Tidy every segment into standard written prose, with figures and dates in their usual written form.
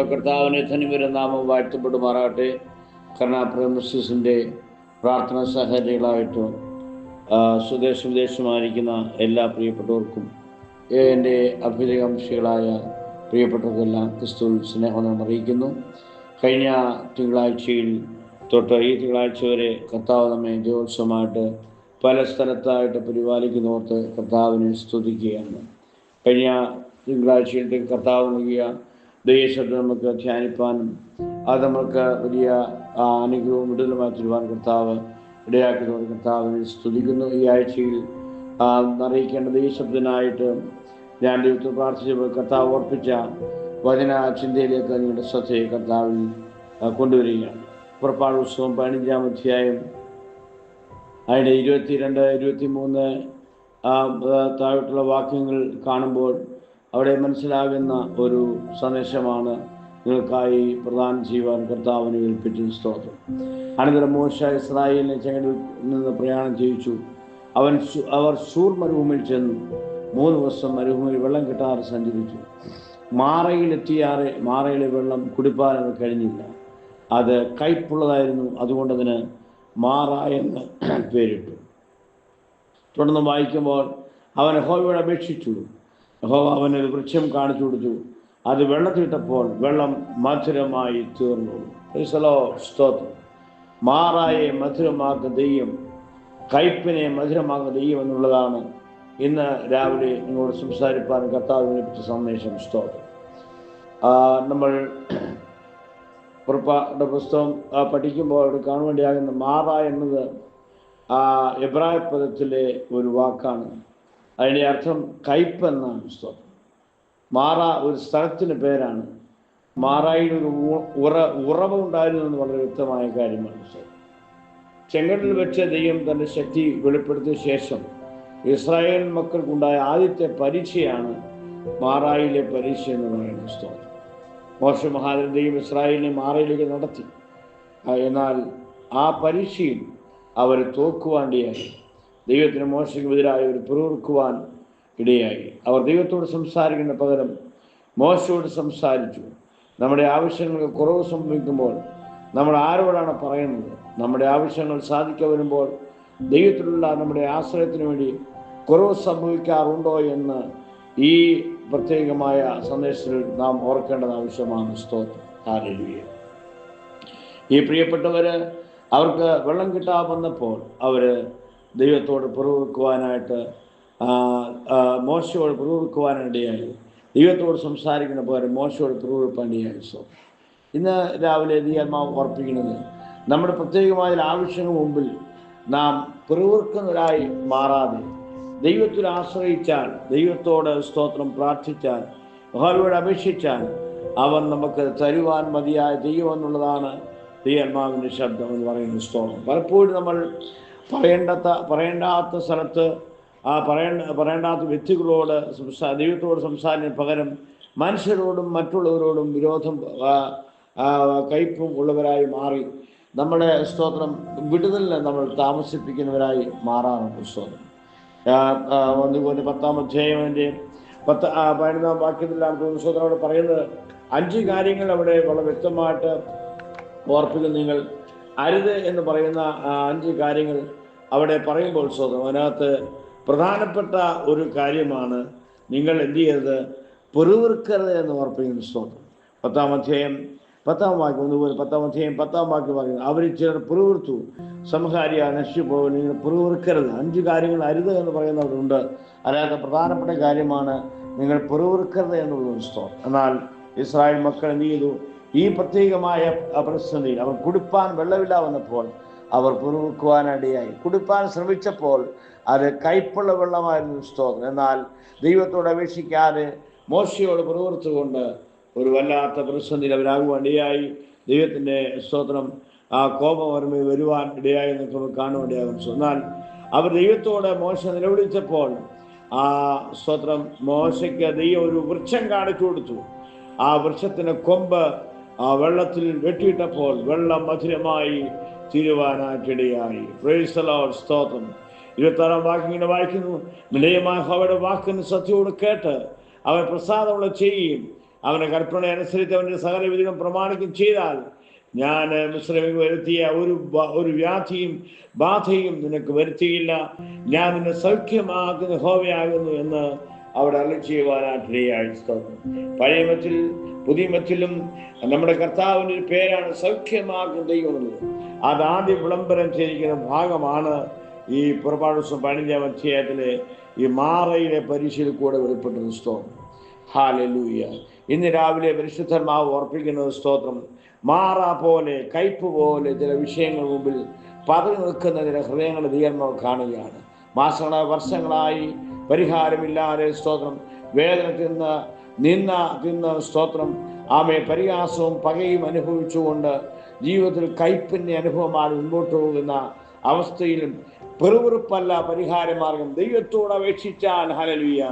കർത്താവിനെ ധന്യവരും നാമം വാഴ്ത്തപ്പെടുമാറാകട്ടെ. കരുണാപ്രേമസിന്റെ പ്രാർത്ഥന സഹചര്യങ്ങളായിട്ട് സ്വദേശ വിദേശമായിരിക്കുന്ന എല്ലാ പ്രിയപ്പെട്ടവർക്കും എൻ്റെ അഭ്യുദയകാംക്ഷികളായ പ്രിയപ്പെട്ടവർക്കെല്ലാം ക്രിസ്തുവിൽ സ്നേഹം അറിയിക്കുന്നു. കഴിഞ്ഞ തിങ്കളാഴ്ചയിൽ തൊട്ട് ഈ തിങ്കളാഴ്ച വരെ കർത്താവ് നമ്മെ ജയോത്സവമായിട്ട് പല സ്ഥലത്തായിട്ട് പരിപാലിക്കുന്നവർക്ക് കർത്താവിനെ സ്തുതിക്കുകയാണ്. കഴിഞ്ഞ തിങ്കളാഴ്ചയിൽ കർത്താവ് നൽകിയ ദൈവശബ്ദം നമുക്ക് ധ്യാനിപ്പാനും അത് നമുക്ക് വലിയ അനുഗ്രഹവും വിടുതലുമായി തരുവാൻ കർത്താവ് ഇടയാക്കുന്നവർ കർത്താവിനെ സ്തുതിക്കുന്നു. ഈ ആഴ്ചയിൽ അറിയിക്കേണ്ട ദൈവശബ്ദത്തിനായിട്ട് ഞാൻ ദൈവത്തിൽ പ്രാർത്ഥിച്ചപ്പോൾ കർത്താവ് ഓർപ്പിച്ച വചന ചിന്തയിലേക്ക് നിങ്ങളുടെ ശ്രദ്ധയെ കർത്താവിൽ കൊണ്ടുവരികയാണ്. പുറപ്പാട് പുസ്തകം 15-ാം അധ്യായം അതിൻ്റെ 22, 23 താഴോട്ടുള്ള വാക്യങ്ങൾ കാണുമ്പോൾ അവിടെ മനസ്സിലാകുന്ന ഒരു സന്ദേശമാണ് നിങ്ങൾക്കായി പ്രദാനം ചെയ്യുവാൻ കർത്താവിനെ ഏൽപ്പിച്ച സ്തോത്രം. അനന്തരം മോശ ഇസ്രായേലിനെ ചെങ്കടലിൽ നിന്ന് പ്രയാണം ചെയ്യിച്ചു. അവർ സൂർ മരുഭൂമിയിൽ ചെന്നു 3 ദിവസം മരുഭൂമിയിൽ വെള്ളം കിട്ടാതെ സഞ്ചരിച്ചു. മാറയിലെത്തിയാറെ മാറയിലെ വെള്ളം കുടിപ്പാൻ അവർ കഴിഞ്ഞില്ല. അത് കയ്പുള്ളതായിരുന്നു. അതുകൊണ്ട് അതിന് മാറ എന്ന് പേരിട്ടു. തുടർന്ന് വായിക്കുമ്പോൾ അവൻ യഹോവയോട് അപേക്ഷിച്ചു. യഹോവ അവനൊരു വൃക്ഷം കാണിച്ചു കൊടുത്തു. അത് വെള്ളത്തിലിട്ടപ്പോൾ വെള്ളം മധുരമായി തീർന്നു. സ്തോത്രം. മാറായെ മധുരമാക്കുന്ന ദൈവം, കയ്പിനെ മധുരമാക്കുന്ന ദൈവം എന്നുള്ളതാണ് ഇന്ന് രാവിലെ നിങ്ങളോട് സംസാരിപ്പാൻ കർത്താവിനെ ലഭിച്ച സന്ദേശം. സ്തോത്രം. നമ്മൾ പുറപ്പാട് പുസ്തകം പഠിക്കുമ്പോൾ അവിടെ കാണാൻ വേണ്ടിയാകുന്ന മാറ എന്നത് എബ്രായ പദത്തിലെ ഒരു വാക്കാണ്. അതിൻ്റെ അർത്ഥം കയ്പ് എന്നാണ്. സ്തോത്രം. മാറ ഒരു സ്ഥലത്തിന് പേരാണ്. മാറായിൽ ഒരു ഉറവ ഉണ്ടായിരുന്നു എന്ന് വളരെ വ്യക്തമായ കാര്യമാണ്. ചെങ്കടലിൽ വെച്ച് ദൈവം തൻ്റെ ശക്തി വെളിപ്പെടുത്തിയ ശേഷം ഇസ്രായേൽ മക്കൾക്കുണ്ടായ ആദ്യത്തെ പരീക്ഷയാണ് മാറായിലെ പരീക്ഷ എന്ന് പറയുന്നത്. സ്തോത്രം. മോശ മഹാദേവൻ ദൈവം ഇസ്രായേലിനെ മാറയിലേക്ക് നടത്തി. എന്നാൽ ആ പരീക്ഷയിൽ അവർ തോക്കുവാണ്ടിയായി. ദൈവത്തിന് മോശയ്ക്കെതിരായി അവർ പിറുപിറുക്കുവാൻ ഇടയായി. അവർ ദൈവത്തോട് സംസാരിക്കുന്ന പകരം മോശയോട് സംസാരിച്ചു. നമ്മുടെ ആവശ്യങ്ങൾക്ക് കുറവ് സംഭവിക്കുമ്പോൾ നമ്മൾ ആരോടാണ് പറയുന്നത്? നമ്മുടെ ആവശ്യങ്ങൾ സാധിക്കാൻ വരുമ്പോൾ ദൈവത്തിലുള്ള നമ്മുടെ ആശ്രയത്തിന് വേണ്ടി കുറവ് സംഭവിക്കാറുണ്ടോ എന്ന് ഈ പ്രത്യേകമായ സന്ദേശത്തിൽ നാം ഓർക്കേണ്ടത് ആവശ്യമാണ്. സ്തോത്രം. ഹല്ലേലൂയ. ഈ പ്രിയപ്പെട്ടവര് അവർക്ക് വെള്ളം കിട്ടാതെ വന്നപ്പോൾ അവർ ദൈവത്തോട് പിറുപിറുക്കുവാനായിട്ട് മോശയോട് പിറുപിറുക്കുവാനിടയായി. ദൈവത്തോട് സംസാരിക്കുന്ന പകരം മോശയോട് പിറുപിറുപ്പാനിടയായി. ഇന്ന് രാവിലെ ദൈവാത്മാവ് ഓർപ്പിക്കുന്നത് നമ്മുടെ പ്രത്യേകമായ ആവശ്യങ്ങൾ മുമ്പിൽ നാം പിറുപിറുക്കുന്നവരായി മാറാതെ ദൈവത്തിൽ ആശ്രയിച്ചാൽ, ദൈവത്തോട് സ്തോത്രം പ്രാർത്ഥിച്ചാൽ, യഹോവയോട് അപേക്ഷിച്ചാൽ അവൻ നമുക്ക് തരുവാൻ മതിയായ ദൈവം എന്നുള്ളതാണ് ദൈവാത്മാവിൻ്റെ ശബ്ദം എന്ന് പറയുന്ന സ്തോത്രം. പലപ്പോഴും നമ്മൾ പറയേണ്ടാത്ത സ്ഥലത്ത് പറയേണ്ടാത്ത വ്യക്തികളോട് ദൈവത്തോട് സംസാരിക്കുന്ന പകരം മനുഷ്യരോടും മറ്റുള്ളവരോടും വിരോധം കയ്പും ഉള്ളവരായി മാറി നമ്മുടെ സ്തോത്രം വിടുതലിനെ നമ്മൾ താമസിപ്പിക്കുന്നവരായി മാറാറുണ്ട്. സ്തോത്രം. അതുപോലെ 10-ാം അധ്യായത്തിൻ്റെ 15-ാം വാക്യത്തിലാണ് സ്തോത്രനോട് പറയുന്നത് 5 കാര്യങ്ങൾ അവിടെ വളരെ വ്യക്തമായിട്ട് ഓർപ്പിക്കുന്നു. നിങ്ങൾ അരുത് എന്ന് പറയുന്ന 5 കാര്യങ്ങൾ അവിടെ പറയുമ്പോൾ സ്തോത്രം അതിനകത്ത് പ്രധാനപ്പെട്ട ഒരു കാര്യമാണ് നിങ്ങൾ എന്ത് ചെയ്യരുത്, പിറുപിറുക്കരുത് എന്ന് ഓർപ്പിക്കുന്നു. സ്തോത്രം. 10-ാം അധ്യായം 10-ാം വാക്യം ഒന്നുപോലെ 10-ാം അധ്യായം 10-ാം വാക്യം പറയുന്നത് അവർ ചിലർ പിറുപിറുത്തു സംഹാരിയ നശിച്ചു പോകും. നിങ്ങൾ പിറുപിറുക്കരുത്. 5 കാര്യങ്ങൾ അരുത് എന്ന് പറയുന്നവരുണ്ട്. അതിനകത്ത് പ്രധാനപ്പെട്ട കാര്യമാണ് നിങ്ങൾ പിറുപിറുക്കരുത് എന്നുള്ളത്. സ്തോത്രം. എന്നാൽ ഇസ്രായേൽ മക്കൾ എന്ത് ചെയ്തു? ഈ പ്രത്യേകമായ പ്രതിസന്ധിയിൽ അവർ കുടിപ്പാൻ വെള്ളമില്ല വന്നപ്പോൾ അവർ പിറുപിറുക്കുവാനിടയായി. കുടിപ്പാൻ ശ്രമിച്ചപ്പോൾ അത് കയ്പുള്ള വെള്ളമായിരുന്നു. സ്തോത്രം. എന്നാൽ ദൈവത്തോട് അപേക്ഷിക്കാതെ മോശയോട് പിറുപിറുത്തുകൊണ്ട് ഒരു വല്ലാത്ത പ്രതിസന്ധിയിൽ അവരാകുവാൻ ഇടയായി. ദൈവത്തിൻ്റെ സ്തോത്രം കോപം അവരുമേ വരുവാൻ ഇടയായി എന്നൊക്കെ നമുക്ക് കാണുവാനിടയാകും. എന്നാൽ അവർ ദൈവത്തോട് മോശ നിലവിളിച്ചപ്പോൾ സ്തോത്രം മോശയ്ക്ക് ദൈവം ഒരു വൃക്ഷം കാണിച്ചു കൊടുത്തു. ആ വൃക്ഷത്തിന് കൊമ്പ് വെള്ളത്തിൽ വെട്ടിയിട്ടപ്പോൾ വെള്ളം മധുരമായി തീരുവാനായിട്ടിടയായി. Praise the Lord. സ്തോത്രം. 26-ാം വാക്യം ഇങ്ങനെ വായിക്കുന്നു. വിനയമായ യഹോവയുടെ വാക്കിന് ശ്രദ്ധയോട് കേട്ട് അവൻ പ്രസാദമുള്ള ചെയ്യുകയും അവന്റെ കൽപ്പന അനുസരിച്ച് അവന്റെ സകല വിധികളും പ്രമാണിക്കും ചെയ്താൽ ഞാൻ മിസ്രൈമിൽ വരുത്തിയ ഒരു വ്യാധിയും ബാധയും നിനക്ക് വരുത്തിയില്ല. ഞാൻ നിന്നെ സൗഖ്യമാക്കുന്ന യഹോവയാകുന്നു എന്ന് അവിടെ അരുളി ചെയ്യുവാനായിട്ട്. പഴയ മറ്റിൽ പുതിയ മറ്റിലും നമ്മുടെ കർത്താവിൻ്റെ ഒരു പേരാണ് സൗഖ്യമാക്കുന്ന ദൈവം എന്നുള്ളത്. അതാദ്യം വിളംബരം ചെയ്തിരിക്കുന്ന ഭാഗമാണ് ഈ പുറപ്പാട് ദിവസം 15-ാം അധ്യായത്തിലെ ഈ മാറയിലെ പരീക്ഷയിൽ കൂടെ വെളിപ്പെട്ടത്. സ്തോത്രം, ഹല്ലേലൂയ. ഇന്ന് രാവിലെ പരിശുദ്ധന്മാവ് ഓർപ്പിക്കുന്നത് സ്തോത്രം, മാറ പോലെ കയ്പ് പോലെ ചില വിഷയങ്ങൾ മുമ്പിൽ പതറി നിൽക്കുന്ന ചില ഹൃദയങ്ങളുടെ ദൈവം കാണുകയാണ്. വർഷങ്ങളായി പരിഹാരമില്ലാതെ സ്തോത്രം വേദന തിന്ന് സ്തോത്രം ആമേ പരിഹാസവും പകയും അനുഭവിച്ചുകൊണ്ട് ജീവിതത്തിൽ കയ്പിൻ്റെ അനുഭവമായി മുൻപോട്ട് പോകുന്ന അവസ്ഥയിലും പെറുപെറുപ്പല്ല പരിഹാരമാർഗം. ദൈവത്തോട് അപേക്ഷിച്ചാൽ ഹല്ലേലൂയ,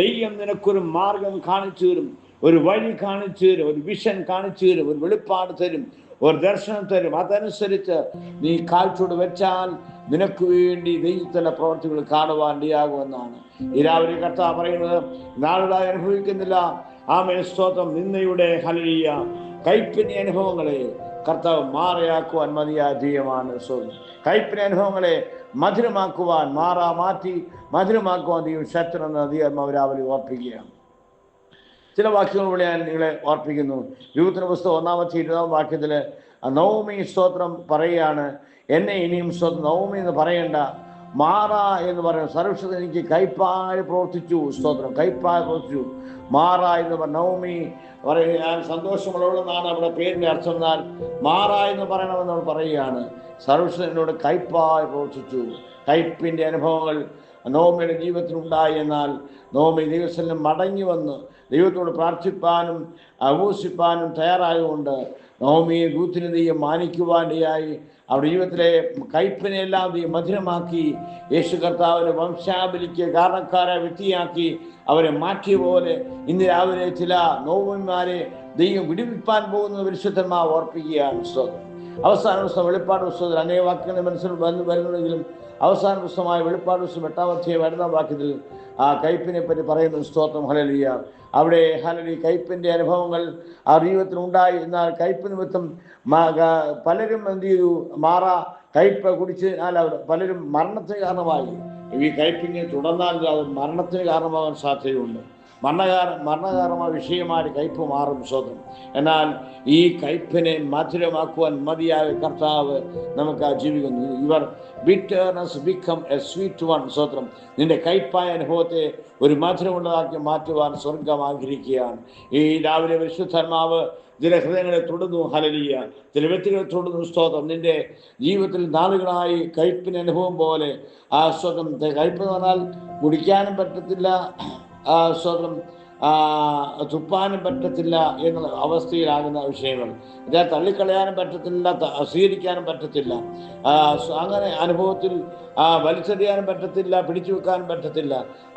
ദൈവം നിനക്കൊരു മാർഗം കാണിച്ചു തരും, ഒരു വഴി കാണിച്ചു തരും, ഒരു വിഷൻ കാണിച്ചു തരും, ഒരു വെളിപ്പാട് തരും, ഒരു ദർശനം തരും. അതനുസരിച്ച് നീ കാൽച്ചോട് വെച്ചാൽ നിനക്ക് വേണ്ടി ദൈവത്തിന്റെ പ്രവർത്തികൾ കാണുവാൻ ഇടയാകുമെന്നാണ് ഈ രാവിലെ കർത്താവ് പറയുന്നത്. നാളുകളായി അനുഭവിക്കുന്നില്ല ആമേ സ്തോത്രം നിന്നയുടെ ഹല്ലേലൂയ കയ്പിന്റെ അനുഭവങ്ങളെ കർത്താവ് മാറയാക്കുവാൻ മതിയായ ദൈവമാണ്. കയ്പിന്റെ അനുഭവങ്ങളെ മധുരമാക്കുവാൻ മാറ്റി മധുരമാക്കുവാൻ ദൈവം ശക്തനെന്ന് ദൈവം രാവിലെ ഓർപ്പിക്കുകയാണ്. ചില വാക്യങ്ങൾ ഞാൻ നിങ്ങളെ ഓർപ്പിക്കുന്നു. രൂപത്തിന് പുസ്തകം 1-20 വാക്യത്തിൽ നവമി സ്തോത്രം പറയുകയാണ്, എന്നെ ഇനിയും സ്തോത്രം നവമി എന്ന് പറയണ്ട, മാറ എന്ന് പറയുന്നത് സർവശക്തൻ എനിക്ക് കൈപ്പായി പ്രവർത്തിച്ചു. സ്തോത്രം, കൈപ്പായി പ്രവർത്തിച്ചു. മാറ എന്ന് നവമി പറയുക, ഞാൻ സന്തോഷമുള്ളവളെന്നാണ് അവിടെ പേരിൻ്റെ അർത്ഥം. എന്നാൽ മാറ എന്ന് പറയണമെന്ന് നമ്മൾ പറയുകയാണ്. സർവശക്തൻ എന്നോട് കൈപ്പായി പ്രവർത്തിച്ചു. കയ്പിൻ്റെ അനുഭവങ്ങൾ നവമിയുടെ ജീവിതത്തിലുണ്ടായി. എന്നാൽ നവമി ദൈവസ്ഥലം മടങ്ങി വന്ന് ദൈവത്തോട് പ്രാർത്ഥിപ്പാനും ഉപവസിപ്പാനും തയ്യാറായതുകൊണ്ട് നവമിയെ ദൂത്തിന് ദൈവം മാനിക്കുവാനിടയായി. അവരുടെ ജീവിതത്തിലെ കയ്പിനെല്ലാം ദൈവം മധുരമാക്കി. യേശു കർത്താവിൻ്റെ വംശാവലിക്ക് കാരണക്കാരെ വ്യക്തിയാക്കി അവരെ മാറ്റിയ പോലെ ഇന്ന് രാവിലെ ചില നവമിമാരെ ദൈവം വിടുവിപ്പാൻ പോകുന്ന പരിശുദ്ധന്മാർ ഓർപ്പിക്കുകയാണ്. അവസാന പുസ്തകം വെളിപ്പാട് പുസ്തകത്തിൽ അനേക വാക്യങ്ങൾ മനസ്സിൽ വരുന്നുണ്ടെങ്കിലും അവസാന പുസ്തകമായ വെളിപ്പാട് പുസ്തകം 8-ാം അധ്യായം 2-ാം വാക്യത്തിൽ ആ കയ്പിനെ പറ്റി പറയുന്ന സ്തോത്രം, ഹല്ലേലൂയ. അവിടെ ഹല്ലേലൂയ കയ്പിൻ്റെ അനുഭവങ്ങൾ ആ ജീവിതത്തിൽ ഉണ്ടായി. എന്നാൽ കയ്പ് നിമിത്തം പലരും എന്ത് ചെയ്തു, കയ്പ് കുടിച്ച് പലരും മരണത്തിന് കാരണമായി. ഈ കയ്പിനെ തുടർന്നാൽ അത് മരണത്തിന് കാരണമാകാൻ സാധ്യതയുണ്ട്. മരണകാരണമായ വിഷയമായി കയ്പ് മാറും. സ്തോത്രം. എന്നാൽ ഈ കയ്പിനെ മധുരമാക്കുവാൻ മതിയായ കർത്താവ് നമുക്ക് ജീവിക്കുന്നു. Your bitterness become A sweet one. സ്തോത്രം. നിന്റെ കയ്പായ അനുഭവത്തെ ഒരു മധുരമുള്ളതാക്കി മാറ്റുവാൻ സ്വർഗം ആഗ്രഹിക്കുകയാണ്. ഈ രാവിലെ പരിശുദ്ധാത്മാവ് ചില ഹൃദയങ്ങളെ തൊടുന്നു. ഹല്ലേലൂയ. ചില വ്യക്തികളെ തൊടുന്നു. സ്തോത്രം. നിന്റെ ജീവിതത്തിൽ നാളുകളായി കയ്പിൻ്റെ അനുഭവം പോലെ ആ സ്തോത്രം. കയ്പ് എന്ന് പറഞ്ഞാൽ കുടിക്കാനും പറ്റത്തില്ല, സ്വതം തുപ്പാനും പറ്റത്തില്ല എന്നുള്ള അവസ്ഥയിലാകുന്ന വിഷയങ്ങൾ. ഇതാ തള്ളിക്കളയാനും പറ്റത്തില്ല, സ്വീകരിക്കാനും പറ്റത്തില്ല. അങ്ങനെ അനുഭവത്തിൽ വലിച്ചെറിയാനും പറ്റത്തില്ല, പിടിച്ചു വെക്കാനും പറ്റത്തില്ല.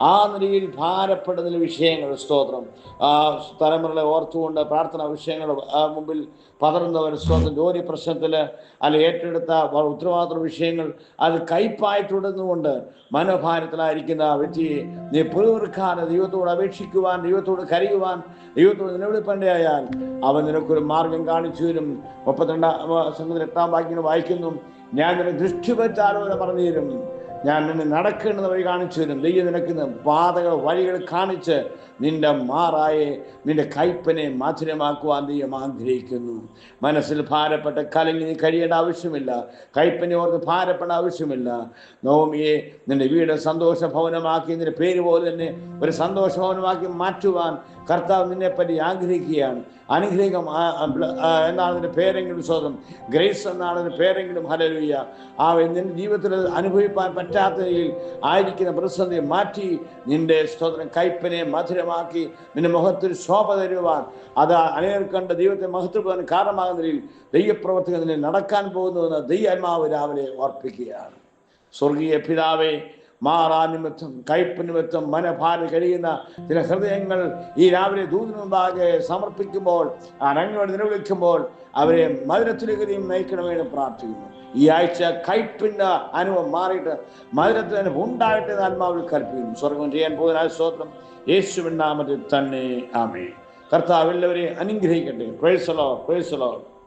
ആ നിലയിൽ ഭാരപ്പെടുന്ന വിഷയങ്ങൾ. സ്തോത്രം. തലമുറകളെ ഓർത്തുകൊണ്ട് പ്രാർത്ഥനാ വിഷയങ്ങൾ മുമ്പിൽ പതറുന്നവർ സ്തോത്രം. ജോലി പ്രശ്നത്തിൽ ഏറ്റെടുത്ത ഉത്തരവാദിത്ത വിഷയങ്ങൾ അത് കയ്പായി തുടർന്നുകൊണ്ട് മനോഭാരത്തിലായിരിക്കുന്ന വ്യക്തിയെ നീ പിറുപിറുക്കാതെ ദൈവത്തോട് അപേക്ഷിക്കുവാൻ, ദൈവത്തോട് കരയുവാൻ, ദൈവത്തോട് നിലവിളിപ്പണ്ടയായാൽ അവൻ നിനക്കൊരു മാർഗം കാണിച്ചു തരും. 32-ാം വാക്യം വായിക്കുന്നു, ഞാൻ നിനക്ക് ദൃഷ്ടിപറ്റാലോചന പറഞ്ഞു തരും, ഞാൻ നിന്നെ നടക്കേണ്ടത് വഴി കാണിച്ചു തരും. ദൈവം നിനക്ക് പാതകൾ വഴികൾ കാണിച്ച് നിന്റെ നിന്റെ കയ്പനെ മധുരമാക്കുവാൻ ദൈവം ആഗ്രഹിക്കുന്നു. മനസ്സിൽ ഭാരപ്പെട്ട് കലങ്ങി നീ കഴിയേണ്ട ആവശ്യമില്ല. കയ്പനെ ഓർത്ത് ഭാരപ്പെടേണ്ട ആവശ്യമില്ല. നവമിയെ നിന്റെ വീട് സന്തോഷ ഭവനമാക്കി, നിന്റെ പേര് പോലെ തന്നെ ഒരു സന്തോഷ ഭവനമാക്കി മാറ്റുവാൻ കർത്താവ് നിന്നെപ്പറ്റി ആഗ്രഹിക്കുകയാണ്. അനുഗ്രഹം എന്നാണ് അതിൻ്റെ പേരെങ്കിലും സ്വതം, ഗ്രേസ് എന്നാണ് അതിൻ്റെ പേരെങ്കിലും. ഹല്ലേലൂയ. നിന്റെ ജീവിതത്തിൽ അനുഭവിപ്പാൻ പറ്റാത്തതിൽ ആയിരിക്കുന്ന പ്രതിസന്ധി മാറ്റി നിന്റെ സ്തോത്രം കയ്പനെ മധുരമാക്കി നിന്റെ മുഖത്തിൽ ശോഭ തരുവാൻ, അത് അനേർക്കണ്ട ദൈവത്തെ മഹത്വപ്പെടാൻ കാരണമാകുന്നതിൽ ദൈവപ്രവർത്തികൾ നടക്കാൻ പോകുന്നുവെന്ന് ദൈവാത്മാവ് രാവിലെ ഓർപ്പിക്കുകയാണ്. സ്വർഗീയ പിതാവേ, നിമിത്തം കയ്പ് നിമിത്തം മനഭാരം കഴിയുന്ന ചില ഹൃദയങ്ങൾ ഈ രാവിലെ ദൂതിന് മുമ്പാകെ സമർപ്പിക്കുമ്പോൾ, രംഗങ്ങളോട് നിലവിളിക്കുമ്പോൾ അവരെ മധുരത്തിലേക്കും നയിക്കണമെന്ന് പ്രാർത്ഥിക്കുന്നു. ഈ ആഴ്ച കയ്പിൻ്റെ അനുഭവം മാറിയിട്ട് മധുരത്തിന് അനുഭവം ഉണ്ടായിട്ട് ആത്മാവിൽ കൽപ്പിക്കുന്നു. സ്വർഗം ചെയ്യാൻ പോകുന്ന സ്തോത്രം യേശുവിൻ നാമത്തിൽ തന്നെ. ആമേൻ. കർത്താവ് എല്ലാവരെയും അനുഗ്രഹിക്കട്ടെ. Praise the Lord, praise the Lord.